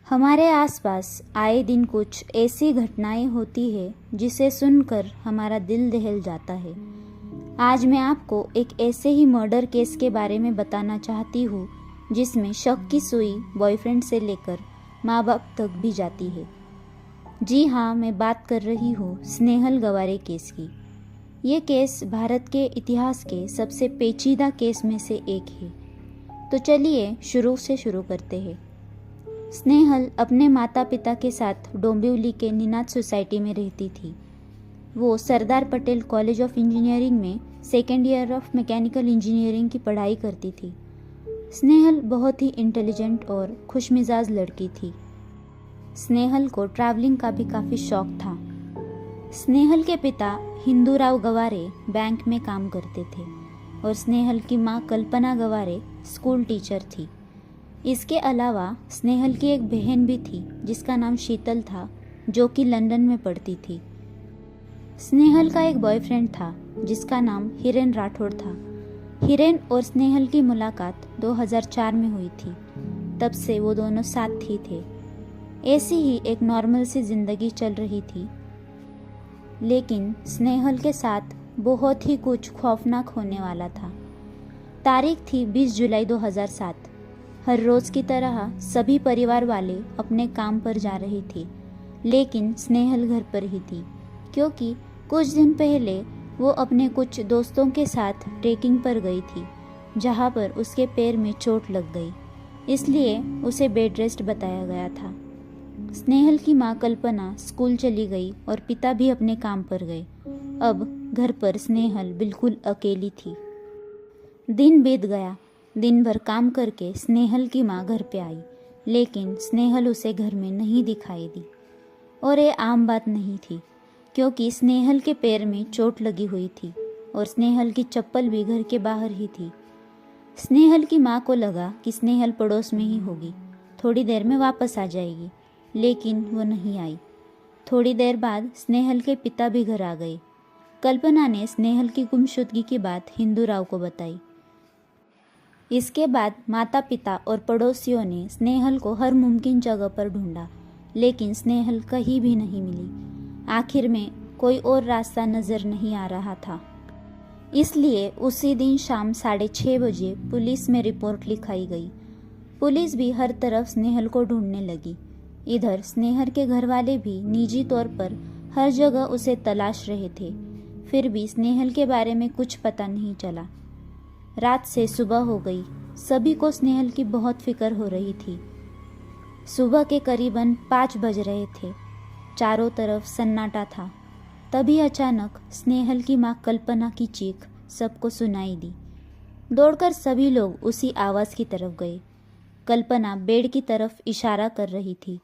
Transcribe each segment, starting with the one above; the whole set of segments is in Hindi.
हमारे आसपास आए दिन कुछ ऐसी घटनाएं होती है जिसे सुनकर हमारा दिल दहल जाता है। आज मैं आपको एक ऐसे ही मर्डर केस के बारे में बताना चाहती हूँ जिसमें शक की सुई बॉयफ्रेंड से लेकर माँ बाप तक भी जाती है। जी हाँ, मैं बात कर रही हूँ स्नेहल गवारे केस की। ये केस भारत के इतिहास के सबसे पेचीदा केस में से एक है। तो चलिए शुरू से शुरू करते हैं। स्नेहल अपने माता पिता के साथ डोंबिवली के निनाद सोसाइटी में रहती थी। वो Sardar Patel college of engineering में second year of mechanical engineering की पढ़ाई करती थी। स्नेहल बहुत ही इंटेलिजेंट और खुशमिजाज लड़की थी। स्नेहल को ट्रैवलिंग का भी काफ़ी शौक था। स्नेहल के पिता हिंदूराव गवारे बैंक में काम करते थे और स्नेहल की माँ कल्पना गवारे स्कूल टीचर थी। इसके अलावा स्नेहल की एक बहन भी थी जिसका नाम शीतल था, जो कि लंदन में पढ़ती थी। स्नेहल का एक बॉयफ्रेंड था जिसका नाम हिरेन राठौड़ था। हिरेन और स्नेहल की मुलाकात 2004 में हुई थी। तब से वो दोनों साथ ही थे। ऐसी ही एक नॉर्मल सी जिंदगी चल रही थी, लेकिन स्नेहल के साथ बहुत ही कुछ खौफनाक होने वाला था। तारीख थी 20 जुलाई 2007। हर रोज़ की तरह सभी परिवार वाले अपने काम पर जा रही थी, लेकिन स्नेहल घर पर ही थी, क्योंकि कुछ दिन पहले वो अपने कुछ दोस्तों के साथ ट्रेकिंग पर गई थी, जहाँ पर उसके पैर में चोट लग गई, इसलिए उसे बेड रेस्ट बताया गया था। स्नेहल की माँ कल्पना स्कूल चली गई और पिता भी अपने काम पर गए। अब घर पर स्नेहल बिल्कुल अकेली थी। दिन बीत गया। दिन भर काम करके स्नेहल की माँ घर पे आई, लेकिन स्नेहल उसे घर में नहीं दिखाई दी। और ये आम बात नहीं थी, क्योंकि स्नेहल के पैर में चोट लगी हुई थी और स्नेहल की चप्पल भी घर के बाहर ही थी। स्नेहल की माँ को लगा कि स्नेहल पड़ोस में ही होगी, थोड़ी देर में वापस आ जाएगी, लेकिन वो नहीं आई। थोड़ी देर बाद स्नेहल के पिता भी घर आ गए। कल्पना ने स्नेहल की गुमशुदगी की बात हिंदूराव को बताई। इसके बाद माता पिता और पड़ोसियों ने स्नेहल को हर मुमकिन जगह पर ढूंढा, लेकिन स्नेहल कहीं भी नहीं मिली। आखिर में कोई और रास्ता नज़र नहीं आ रहा था, इसलिए उसी दिन शाम 6:30 बजे पुलिस में रिपोर्ट लिखाई गई। पुलिस भी हर तरफ स्नेहल को ढूंढने लगी। इधर स्नेहल के घर वाले भी निजी तौर पर हर जगह उसे तलाश रहे थे, फिर भी स्नेहल के बारे में कुछ पता नहीं चला। रात से सुबह हो गई। सभी को स्नेहल की बहुत फिक्र हो रही थी। सुबह के करीबन 5 बज रहे थे। चारों तरफ सन्नाटा था। तभी अचानक स्नेहल की माँ कल्पना की चीख सबको सुनाई दी। दौड़कर सभी लोग उसी आवाज़ की तरफ गए। कल्पना बेड की तरफ इशारा कर रही थी।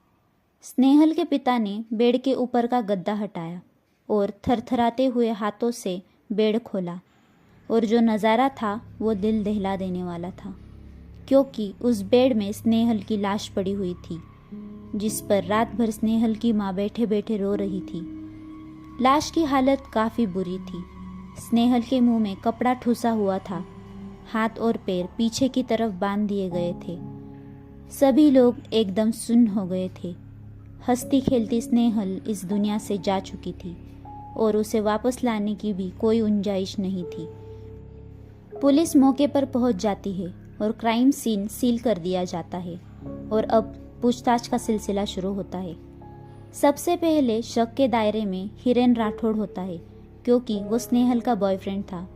स्नेहल के पिता ने बेड के ऊपर का गद्दा हटाया और थरथराते हुए हाथों से बेड खोला, और जो नज़ारा था वो दिल दहला देने वाला था, क्योंकि उस बेड में स्नेहल की लाश पड़ी हुई थी, जिस पर रात भर स्नेहल की माँ बैठे बैठे रो रही थी। लाश की हालत काफ़ी बुरी थी। स्नेहल के मुंह में कपड़ा ठूसा हुआ था। हाथ और पैर पीछे की तरफ बांध दिए गए थे। सभी लोग एकदम सुन्न हो गए थे। हंसती खेलती स्नेहल इस दुनिया से जा चुकी थी और उसे वापस लाने की भी कोई गुंजाइश नहीं थी। पुलिस मौके पर पहुंच जाती है और क्राइम सीन सील कर दिया जाता है, और अब पूछताछ का सिलसिला शुरू होता है। सबसे पहले शक के दायरे में हिरेन राठौड़ होता है, क्योंकि वो स्नेहल का बॉयफ्रेंड था।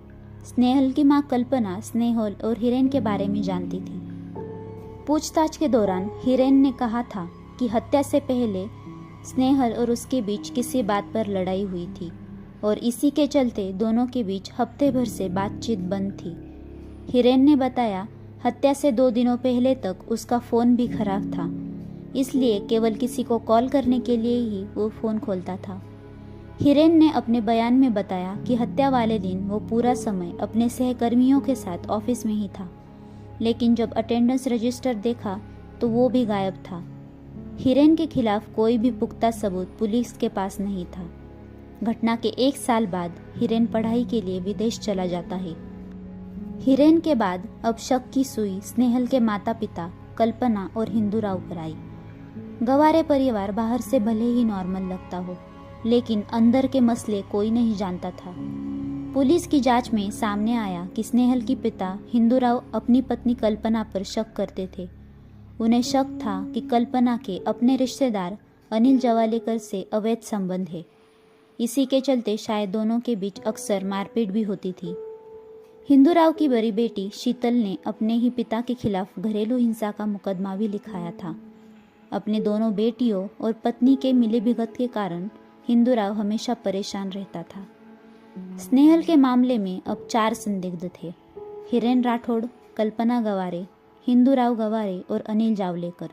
स्नेहल की माँ कल्पना स्नेहल और हिरेन के बारे में जानती थी। पूछताछ के दौरान हिरेन ने कहा था कि हत्या से पहले स्नेहल और उसके बीच किसी बात पर लड़ाई हुई थी, और इसी के चलते दोनों के बीच हफ्ते भर से बातचीत बंद थी। हिरेन ने बताया हत्या से 2 दिनों पहले तक उसका फ़ोन भी खराब था, इसलिए केवल किसी को कॉल करने के लिए ही वो फ़ोन खोलता था। हिरेन ने अपने बयान में बताया कि हत्या वाले दिन वो पूरा समय अपने सहकर्मियों के साथ ऑफिस में ही था, लेकिन जब अटेंडेंस रजिस्टर देखा तो वो भी गायब था। हिरेन के खिलाफ कोई भी पुख्ता सबूत पुलिस के पास नहीं था। घटना के 1 साल बाद हिरेन पढ़ाई के लिए विदेश चला जाता है। हिरेन के बाद अब शक की सुई स्नेहल के माता पिता कल्पना और हिंदूराव पर आई। गवारे परिवार बाहर से भले ही नॉर्मल लगता हो, लेकिन अंदर के मसले कोई नहीं जानता था। पुलिस की जांच में सामने आया कि स्नेहल के पिता हिंदूराव अपनी पत्नी कल्पना पर शक करते थे। उन्हें शक था कि कल्पना के अपने रिश्तेदार अनिल जवालेकर से अवैध संबंध है। इसी के चलते शायद दोनों के बीच अक्सर मारपीट भी होती थी। हिंदूराव की बड़ी बेटी शीतल ने अपने ही पिता के खिलाफ घरेलू हिंसा का मुकदमा भी लिखाया था। अपने दोनों बेटियों और पत्नी के मिलीभगत के कारण हिंदूराव हमेशा परेशान रहता था। स्नेहल के मामले में अब 4 संदिग्ध थे: हिरेन राठौड़, कल्पना गवारे, हिंदूराव गवारे और अनिल जावलेकर।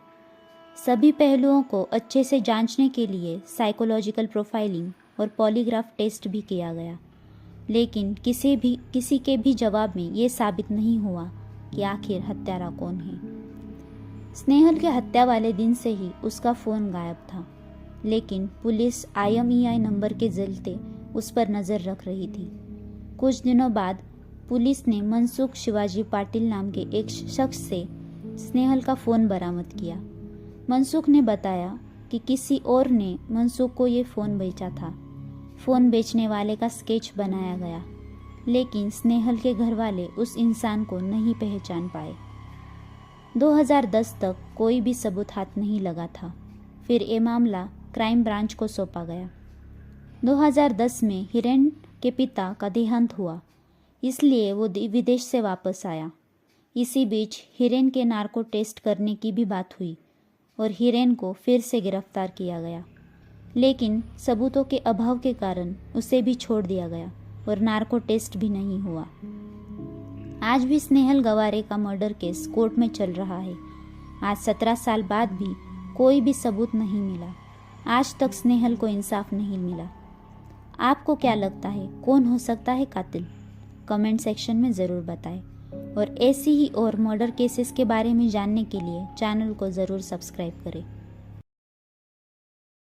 सभी पहलुओं को अच्छे से जांचने के लिए साइकोलॉजिकल प्रोफाइलिंग और पॉलीग्राफ टेस्ट भी किया गया, लेकिन किसी के भी जवाब में ये साबित नहीं हुआ कि आखिर हत्यारा कौन है। स्नेहल के हत्या वाले दिन से ही उसका फ़ोन गायब था, लेकिन पुलिस IMEI नंबर के चलते उस पर नज़र रख रही थी। कुछ दिनों बाद पुलिस ने मनसुख शिवाजी पाटिल नाम के एक शख्स से स्नेहल का फ़ोन बरामद किया। मनसुख ने बताया कि किसी और ने मनसुख को ये फ़ोन बेचा था। फ़ोन बेचने वाले का स्केच बनाया गया, लेकिन स्नेहल के घर वाले उस इंसान को नहीं पहचान पाए। 2010 तक कोई भी सबूत हाथ नहीं लगा था। फिर ये मामला क्राइम ब्रांच को सौंपा गया। 2010 में हिरेन के पिता का देहांत हुआ, इसलिए वो विदेश से वापस आया। इसी बीच हिरेन के नार्को टेस्ट करने की भी बात हुई और हिरेन को फिर से गिरफ्तार किया गया, लेकिन सबूतों के अभाव के कारण उसे भी छोड़ दिया गया और नार्को टेस्ट भी नहीं हुआ। आज भी स्नेहल गवारे का मर्डर केस कोर्ट में चल रहा है। आज 17 साल बाद भी कोई भी सबूत नहीं मिला। आज तक स्नेहल को इंसाफ नहीं मिला। आपको क्या लगता है, कौन हो सकता है कातिल? कमेंट सेक्शन में ज़रूर बताएं और ऐसी ही और मर्डर केसेस के बारे में जानने के लिए चैनल को ज़रूर सब्सक्राइब करें।